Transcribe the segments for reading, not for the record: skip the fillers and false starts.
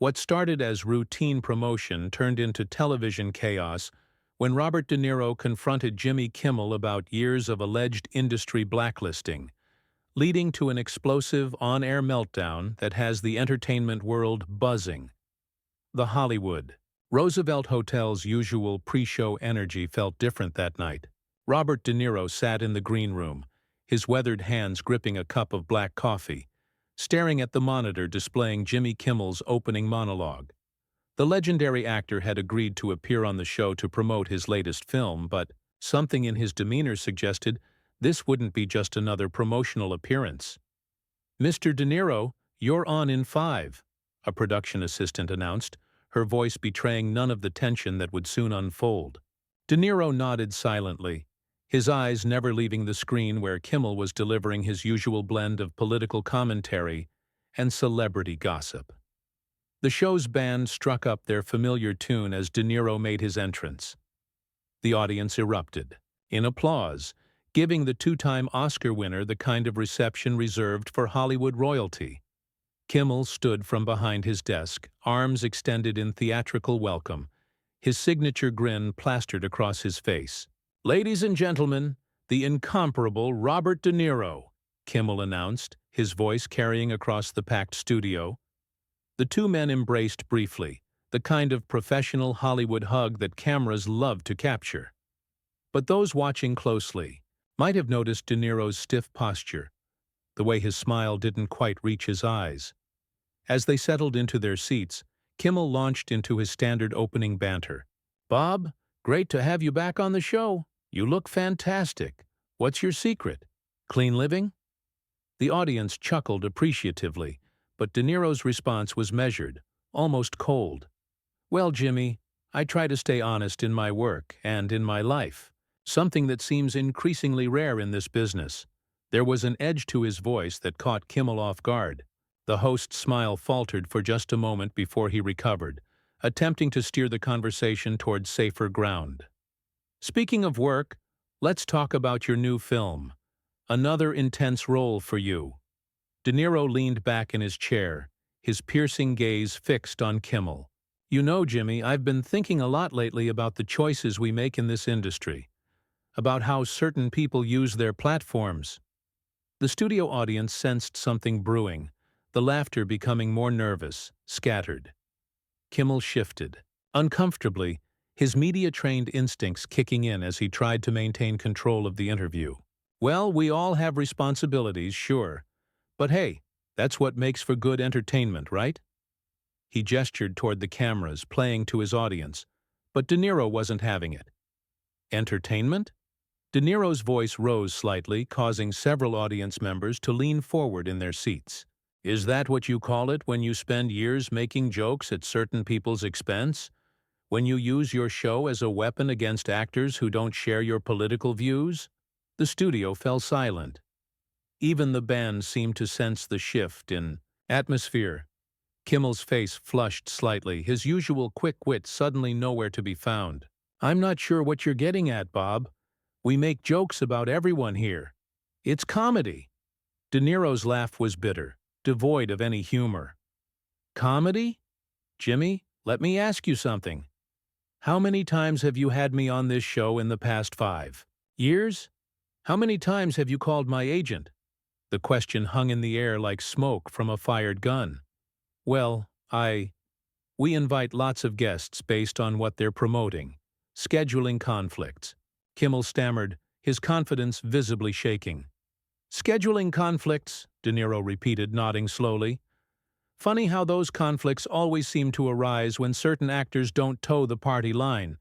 What started as routine promotion turned into television chaos when Robert De Niro confronted Jimmy Kimmel about years of alleged industry blacklisting, leading to an explosive on-air meltdown that has the entertainment world buzzing. The Hollywood Roosevelt Hotel's usual pre-show energy felt different that night. Robert De Niro sat in the green room, his weathered hands gripping a cup of black coffee, staring at the monitor displaying Jimmy Kimmel's opening monologue. The legendary actor had agreed to appear on the show to promote his latest film, but something in his demeanor suggested this wouldn't be just another promotional appearance. "Mr. De Niro, you're on in 5, a production assistant announced, her voice betraying none of the tension that would soon unfold. De Niro nodded silently, his eyes never leaving the screen where Kimmel was delivering his usual blend of political commentary and celebrity gossip. The show's band struck up their familiar tune as De Niro made his entrance. The audience erupted in applause, giving the two-time Oscar winner the kind of reception reserved for Hollywood royalty. Kimmel stood from behind his desk, arms extended in theatrical welcome, his signature grin plastered across his face. "Ladies and gentlemen, the incomparable Robert De Niro," Kimmel announced, his voice carrying across the packed studio. The two men embraced briefly, the kind of professional Hollywood hug that cameras love to capture. But those watching closely might have noticed De Niro's stiff posture, the way his smile didn't quite reach his eyes. As they settled into their seats, Kimmel launched into his standard opening banter. "Bob, great to have you back on the show. You look fantastic. What's your secret? Clean living?" The audience chuckled appreciatively, but De Niro's response was measured, almost cold. "Well, Jimmy, I try to stay honest in my work and in my life, something that seems increasingly rare in this business." There was an edge to his voice that caught Kimmel off guard. The host's smile faltered for just a moment before he recovered, attempting to steer the conversation toward safer ground. "Speaking of work, let's talk about your new film. Another intense role for you." De Niro leaned back in his chair, his piercing gaze fixed on Kimmel. "You know, Jimmy, I've been thinking a lot lately about the choices we make in this industry, about how certain people use their platforms." The studio audience sensed something brewing, the laughter becoming more nervous, scattered. Kimmel shifted, uncomfortably, his media-trained instincts kicking in as he tried to maintain control of the interview. "Well, we all have responsibilities, sure. But hey, that's what makes for good entertainment, right?" He gestured toward the cameras, playing to his audience, but De Niro wasn't having it. "Entertainment?" De Niro's voice rose slightly, causing several audience members to lean forward in their seats. "Is that what you call it when you spend years making jokes at certain people's expense? When you use your show as a weapon against actors who don't share your political views?" The studio fell silent. Even the band seemed to sense the shift in atmosphere. Kimmel's face flushed slightly, his usual quick wit suddenly nowhere to be found. "I'm not sure what you're getting at, Bob. We make jokes about everyone here. It's comedy." De Niro's laugh was bitter, devoid of any humor. "Comedy? Jimmy, let me ask you something. How many times have you had me on this show in the past 5 years? How many times have you called my agent?" The question hung in the air like smoke from a fired gun. "Well, we invite lots of guests based on what they're promoting. Scheduling conflicts." Kimmel stammered, his confidence visibly shaking. "Scheduling conflicts," De Niro repeated, nodding slowly. "Funny how those conflicts always seem to arise when certain actors don't toe the party line,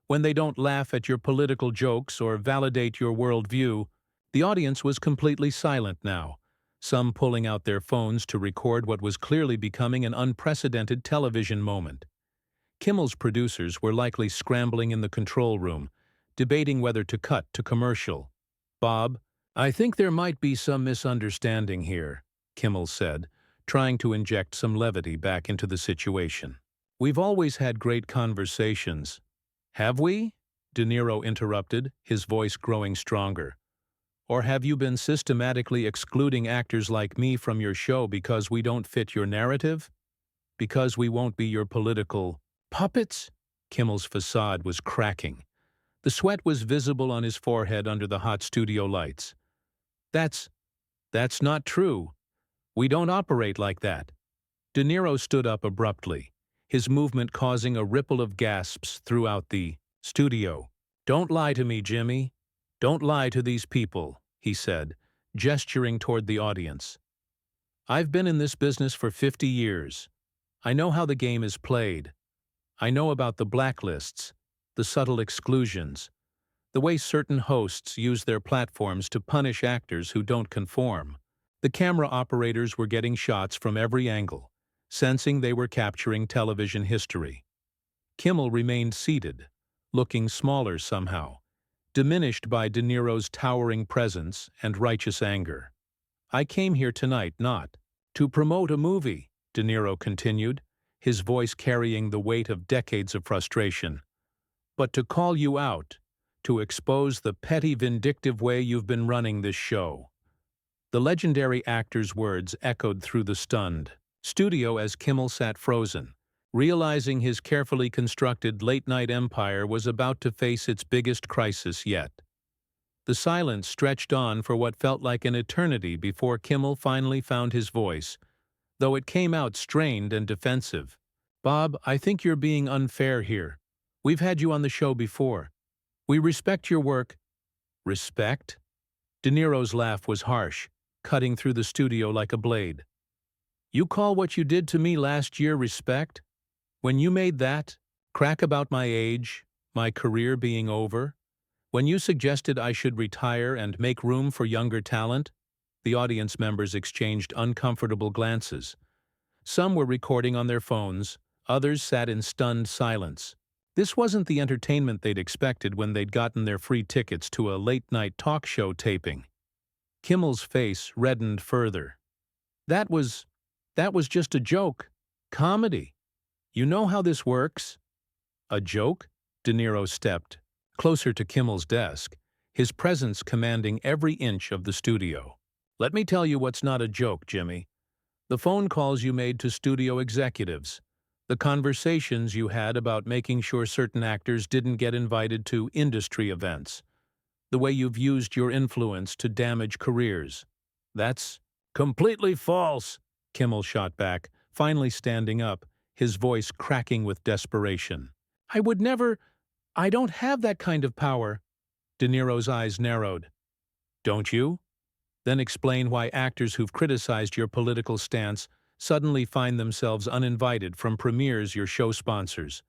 when they don't laugh at your political jokes or validate your worldview." The audience was completely silent now, some pulling out their phones to record what was clearly becoming an unprecedented television moment. Kimmel's producers were likely scrambling in the control room, debating whether to cut to commercial. "Bob, I think there might be some misunderstanding here," Kimmel said, trying to inject some levity back into the situation. "We've always had great conversations." "Have we?" De Niro interrupted, his voice growing stronger. "Or have you been systematically excluding actors like me from your show because we don't fit your narrative?" Because we won't be your political puppets? Kimmel's facade was cracking. The sweat was visible on his forehead under the hot studio lights. That's not true. We don't operate like that. De Niro stood up abruptly, his movement causing a ripple of gasps throughout the studio. Don't lie to me, Jimmy. Don't lie to these people, he said, gesturing toward the audience. I've been in this business for 50 years. I know how the game is played. I know about the blacklists, the subtle exclusions, the way certain hosts use their platforms to punish actors who don't conform. The camera operators were getting shots from every angle, sensing they were capturing television history. Kimmel remained seated, looking smaller somehow, diminished by De Niro's towering presence and righteous anger. I came here tonight not to promote a movie, De Niro continued, his voice carrying the weight of decades of frustration, but to call you out, to expose the petty, vindictive way you've been running this show. The legendary actor's words echoed through the stunned studio as Kimmel sat frozen, realizing his carefully constructed late-night empire was about to face its biggest crisis yet. The silence stretched on for what felt like an eternity before Kimmel finally found his voice, though it came out strained and defensive. Bob, I think you're being unfair here. We've had you on the show before. We respect your work. Respect? De Niro's laugh was harsh, cutting through the studio like a blade. You call what you did to me last year respect? When you made that crack about my age, my career being over? When you suggested I should retire and make room for younger talent? The audience members exchanged uncomfortable glances. Some were recording on their phones, others sat in stunned silence. This wasn't the entertainment they'd expected when they'd gotten their free tickets to a late-night talk show taping. Kimmel's face reddened further. That was just a joke. Comedy. You know how this works? A joke? De Niro stepped closer to Kimmel's desk, his presence commanding every inch of the studio. Let me tell you what's not a joke, Jimmy. The phone calls you made to studio executives, the conversations you had about making sure certain actors didn't get invited to industry events, the way you've used your influence to damage careers. That's completely false, Kimmel shot back, finally standing up, his voice cracking with desperation. I don't have that kind of power. De Niro's eyes narrowed. Don't you? Then explain why actors who've criticized your political stance suddenly find themselves uninvited from premieres your show sponsors.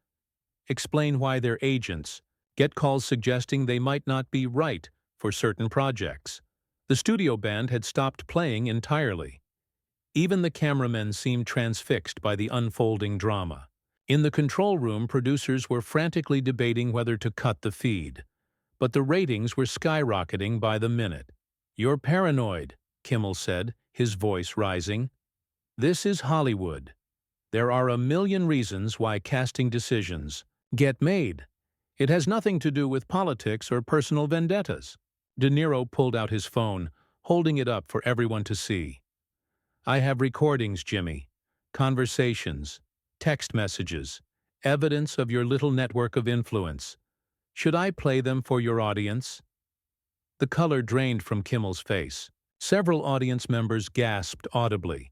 Explain why their agents get calls suggesting they might not be right for certain projects. The studio band had stopped playing entirely. Even the cameramen seemed transfixed by the unfolding drama. In the control room, producers were frantically debating whether to cut the feed, but the ratings were skyrocketing by the minute. You're paranoid, Kimmel said, his voice rising. This is Hollywood. There are a million reasons why casting decisions get made. It has nothing to do with politics or personal vendettas. De Niro pulled out his phone, holding it up for everyone to see. I have recordings, Jimmy. Conversations. Text messages. Evidence of your little network of influence. Should I play them for your audience? The color drained from Kimmel's face. Several audience members gasped audibly.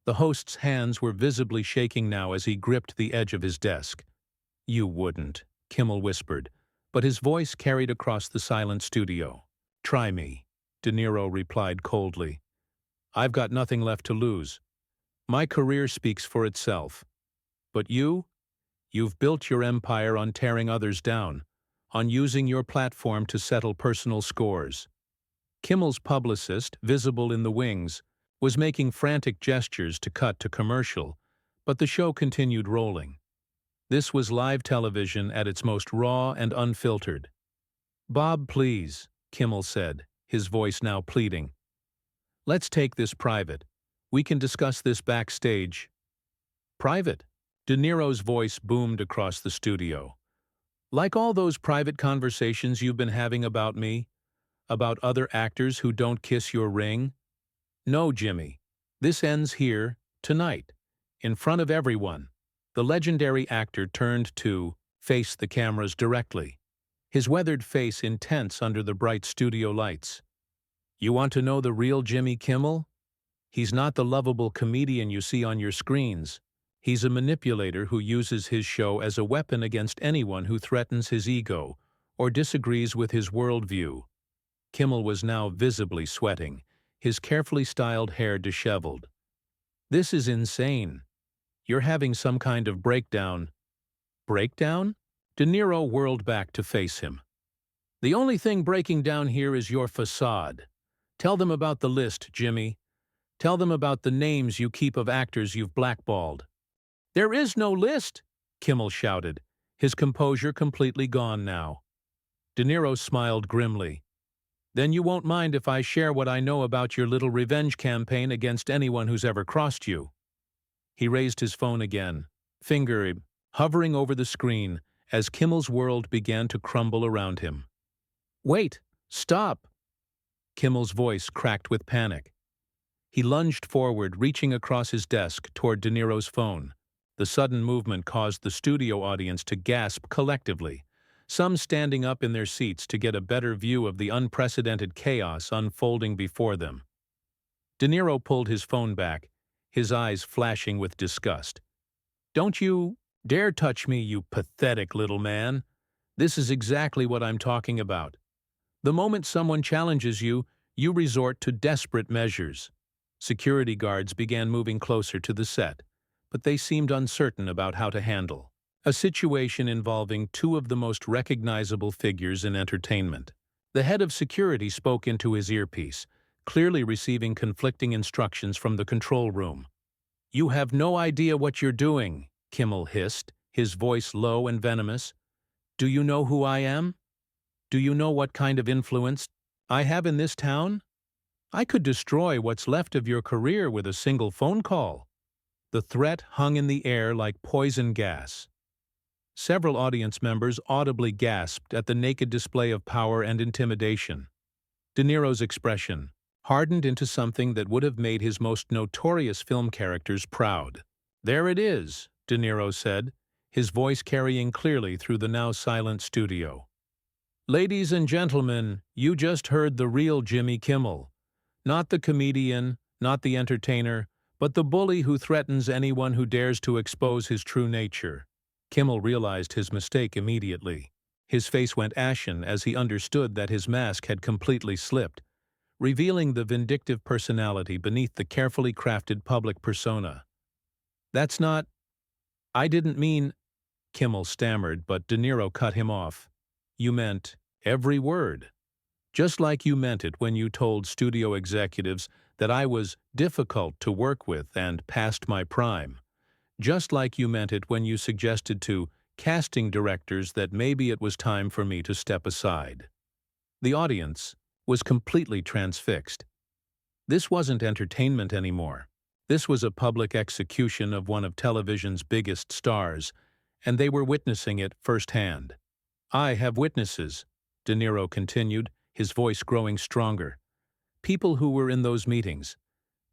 The host's hands were visibly shaking now as he gripped the edge of his desk. You wouldn't, Kimmel whispered, but his voice carried across the silent studio. Try me, De Niro replied coldly. I've got nothing left to lose. My career speaks for itself. But you've built your empire on tearing others down, on using your platform to settle personal scores. Kimmel's publicist, visible in the wings, was making frantic gestures to cut to commercial, but the show continued rolling. This was live television at its most raw and unfiltered. Bob, please, Kimmel said, his voice now pleading. Let's take this private. We can discuss this backstage. Private? De Niro's voice boomed across the studio. Like all those private conversations you've been having about me? About other actors who don't kiss your ring? No, Jimmy. This ends here, tonight. In front of everyone, the legendary actor turned to face the cameras directly, his weathered face intense under the bright studio lights. "You want to know the real Jimmy Kimmel? He's not the lovable comedian you see on your screens. He's a manipulator who uses his show as a weapon against anyone who threatens his ego or disagrees with his worldview." Kimmel was now visibly sweating, his carefully styled hair disheveled. "This is insane. You're having some kind of breakdown." "Breakdown?" De Niro whirled back to face him. "The only thing breaking down here is your facade. Tell them about the list, Jimmy. Tell them about the names you keep of actors you've blackballed." "There is no list!" Kimmel shouted, his composure completely gone now. De Niro smiled grimly. "Then you won't mind if I share what I know about your little revenge campaign against anyone who's ever crossed you." He raised his phone again, finger hovering over the screen as Kimmel's world began to crumble around him. "Wait! Stop!" Kimmel's voice cracked with panic. He lunged forward, reaching across his desk toward De Niro's phone. The sudden movement caused the studio audience to gasp collectively, some standing up in their seats to get a better view of the unprecedented chaos unfolding before them. De Niro pulled his phone back, his eyes flashing with disgust. "Don't you dare touch me, you pathetic little man. This is exactly what I'm talking about. The moment someone challenges you, you resort to desperate measures." Security guards began moving closer to the set, but they seemed uncertain about how to handle a situation involving two of the most recognizable figures in entertainment. The head of security spoke into his earpiece, clearly receiving conflicting instructions from the control room. "You have no idea what you're doing," Kimmel hissed, his voice low and venomous. "Do you know who I am? Do you know what kind of influence I have in this town? I could destroy what's left of your career with a single phone call." The threat hung in the air like poison gas. Several audience members audibly gasped at the naked display of power and intimidation. De Niro's expression hardened into something that would have made his most notorious film characters proud. "There it is," De Niro said, his voice carrying clearly through the now silent studio. "Ladies and gentlemen, you just heard the real Jimmy Kimmel. Not the comedian, not the entertainer, but the bully who threatens anyone who dares to expose his true nature." Kimmel realized his mistake immediately. His face went ashen as he understood that his mask had completely slipped, revealing the vindictive personality beneath the carefully crafted public persona. "That's not... I didn't mean..." Kimmel stammered, but De Niro cut him off. "You meant every word. Just like you meant it when you told studio executives that I was difficult to work with and past my prime. Just like you meant it when you suggested to casting directors that maybe it was time for me to step aside." The audience was completely transfixed. This wasn't entertainment anymore. This was a public execution of one of television's biggest stars, and they were witnessing it firsthand. "I have witnesses," De Niro continued, his voice growing stronger. "People who were in those meetings.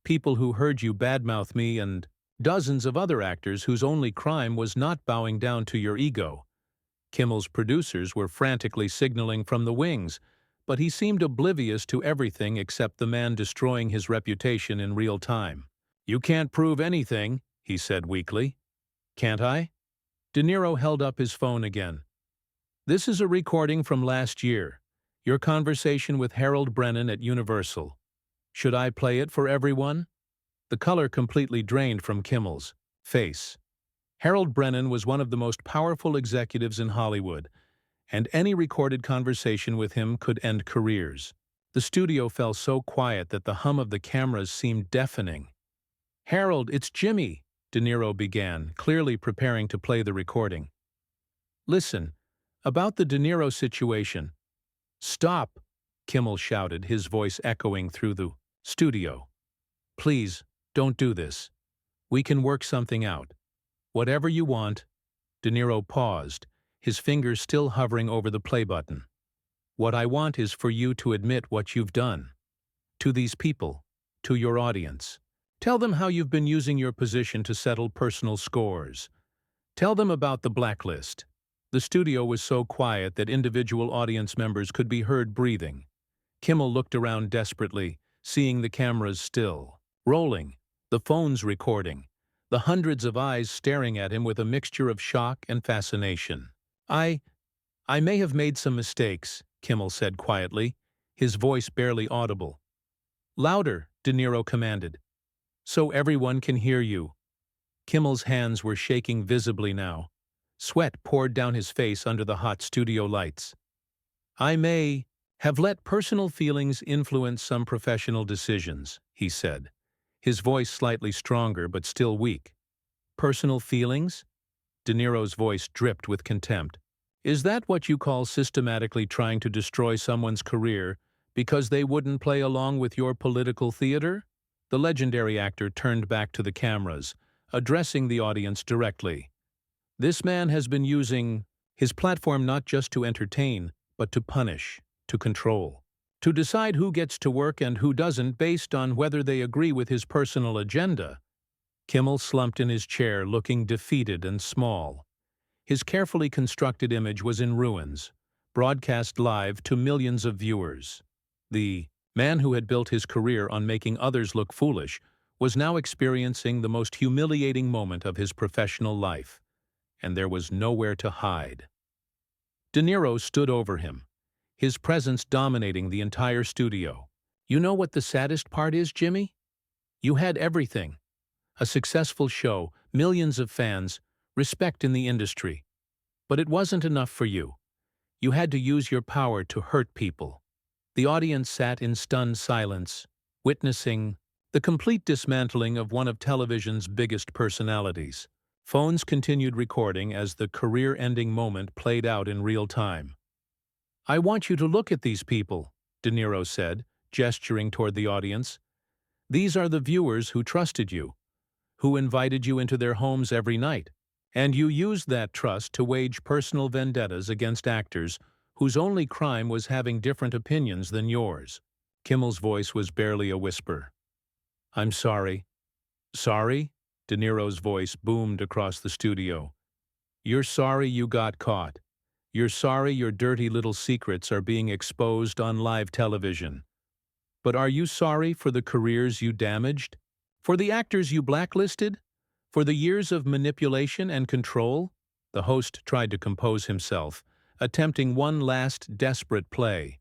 People who heard you badmouth me and dozens of other actors whose only crime was not bowing down to your ego." Kimmel's producers were frantically signaling from the wings, but he seemed oblivious to everything except the man destroying his reputation in real time. "You can't prove anything," he said weakly. "Can't I?" De Niro held up his phone again. "This is a recording from last year. Your conversation with Harold Brennan at Universal. Should I play it for everyone?" The color completely drained from Kimmel's face. Harold Brennan was one of the most powerful executives in Hollywood, and any recorded conversation with him could end careers. The studio fell so quiet that the hum of the cameras seemed deafening. "Harold, it's Jimmy," De Niro began, clearly preparing to play the recording. "Listen, about the De Niro situation." "Stop," Kimmel shouted, his voice echoing through the studio. "Please, don't do this. We can work something out. Whatever you want." De Niro paused, his fingers still hovering over the play button. "What I want is for you to admit what you've done. To these people, to your audience. Tell them how you've been using your position to settle personal scores. Tell them about the blacklist. The studio was so quiet that individual audience members could be heard breathing. Kimmel looked around desperately, seeing the cameras still, rolling, the phones recording, the hundreds of eyes staring at him with a mixture of shock and fascination. I may have made some mistakes, Kimmel said quietly, his voice barely audible. Louder, De Niro commanded. So everyone can hear you. Kimmel's hands were shaking visibly now. Sweat poured down his face under the hot studio lights. I may have let personal feelings influence some professional decisions, he said, his voice slightly stronger but still weak. Personal feelings? De Niro's voice dripped with contempt. Is that what you call systematically trying to destroy someone's career because they wouldn't play along with your political theater? The legendary actor turned back to the cameras, addressing the audience directly. This man has been using his platform not just to entertain, but to punish, to control, to decide who gets to work and who doesn't based on whether they agree with his personal agenda. Kimmel slumped in his chair, looking defeated and small. His carefully constructed image was in ruins, broadcast live to millions of viewers. The man who had built his career on making others look foolish was now experiencing the most humiliating moment of his professional life, and there was nowhere to hide. De Niro stood over him, his presence dominating the entire studio. You know what the saddest part is, Jimmy? You had everything. A successful show, millions of fans, respect in the industry. But it wasn't enough for you. You had to use your power to hurt people. The audience sat in stunned silence, witnessing the complete dismantling of one of television's biggest personalities. Phones continued recording as the career-ending moment played out in real time. I want you to look at these people, De Niro said, gesturing toward the audience. These are the viewers who trusted you, who invited you into their homes every night, and you used that trust to wage personal vendettas against actors whose only crime was having different opinions than yours. Kimmel's voice was barely a whisper. I'm sorry. Sorry? De Niro's voice boomed across the studio. You're sorry you got caught. You're sorry your dirty little secrets are being exposed on live television. But are you sorry for the careers you damaged? For the actors you blacklisted? For the years of manipulation and control? The host tried to compose himself, attempting one last desperate play.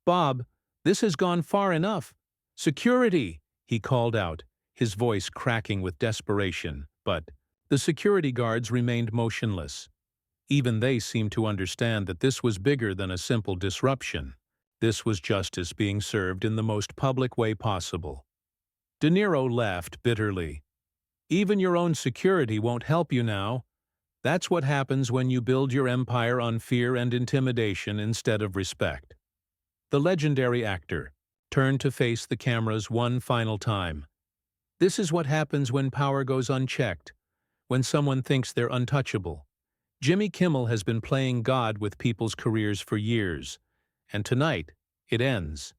Bob, this has gone far enough. Security, he called out, his voice cracking with desperation, but the security guards remained motionless. Even they seemed to understand that this was bigger than a simple disruption. This was justice being served in the most public way possible. De Niro laughed bitterly. Even your own security won't help you now. That's what happens when you build your empire on fear and intimidation instead of respect. The legendary actor turned to face the cameras one final time. This is what happens when power goes unchecked, when someone thinks they're untouchable. Jimmy Kimmel has been playing God with people's careers for years, and tonight it ends.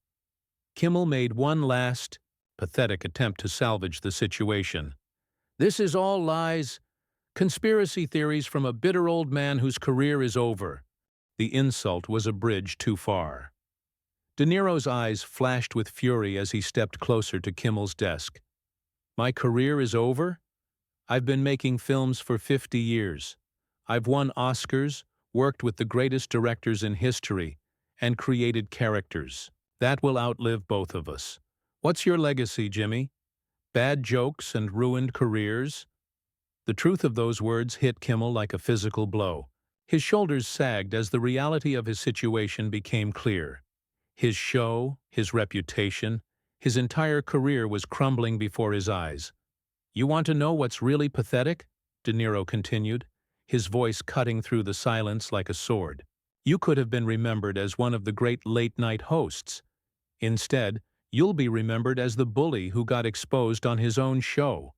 Kimmel made one last, pathetic attempt to salvage the situation. This is all lies, conspiracy theories from a bitter old man whose career is over. The insult was a bridge too far. De Niro's eyes flashed with fury as he stepped closer to Kimmel's desk. My career is over? I've been making films for 50 years. I've won Oscars, worked with the greatest directors in history, and created characters. That will outlive both of us. What's your legacy, Jimmy? Bad jokes and ruined careers? The truth of those words hit Kimmel like a physical blow. His shoulders sagged as the reality of his situation became clear. His show, his reputation, his entire career was crumbling before his eyes. You want to know what's really pathetic? De Niro continued, his voice cutting through the silence like a sword. You could have been remembered as one of the great late-night hosts. Instead, you'll be remembered as the bully who got exposed on his own show.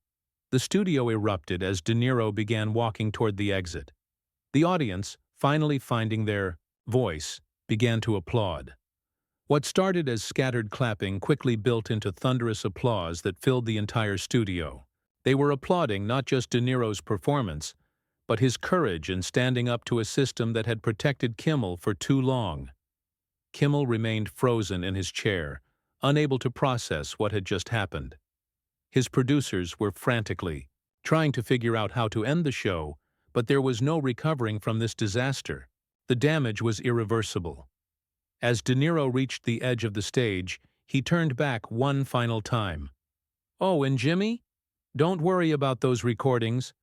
The studio erupted as De Niro began walking toward the exit. The audience, finally finding their voice, began to applaud. What started as scattered clapping quickly built into thunderous applause that filled the entire studio. They were applauding not just De Niro's performance, but his courage in standing up to a system that had protected Kimmel for too long. Kimmel remained frozen in his chair, unable to process what had just happened. His producers were frantically trying to figure out how to end the show, but there was no recovering from this disaster. The damage was irreversible. As De Niro reached the edge of the stage, he turned back one final time. "Oh, and Jimmy? Don't worry about those recordings.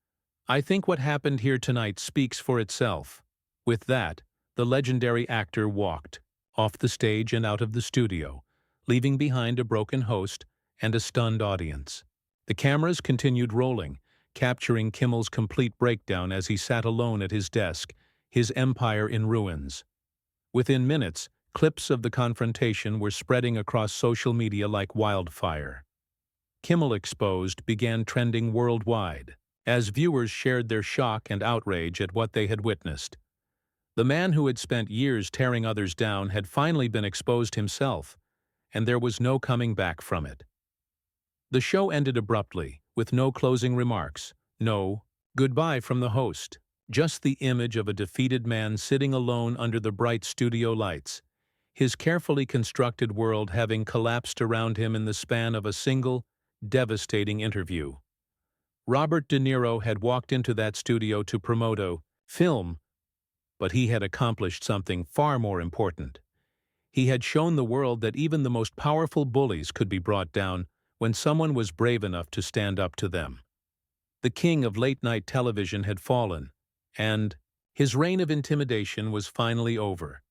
I think what happened here tonight speaks for itself." With that, the legendary actor walked off the stage and out of the studio, leaving behind a broken host and a stunned audience. The cameras continued rolling, capturing Kimmel's complete breakdown as he sat alone at his desk, his empire in ruins. Within minutes, clips of the confrontation were spreading across social media like wildfire. Kimmel Exposed began trending worldwide, as viewers shared their shock and outrage at what they had witnessed. The man who had spent years tearing others down had finally been exposed himself, and there was no coming back from it. The show ended abruptly, with no closing remarks, no goodbye from the host, just the image of a defeated man sitting alone under the bright studio lights, his carefully constructed world having collapsed around him in the span of a single, devastating interview. Robert De Niro had walked into that studio to promote a film, but he had accomplished something far more important. He had shown the world that even the most powerful bullies could be brought down when someone was brave enough to stand up to them. The king of late-night television had fallen, and his reign of intimidation was finally over.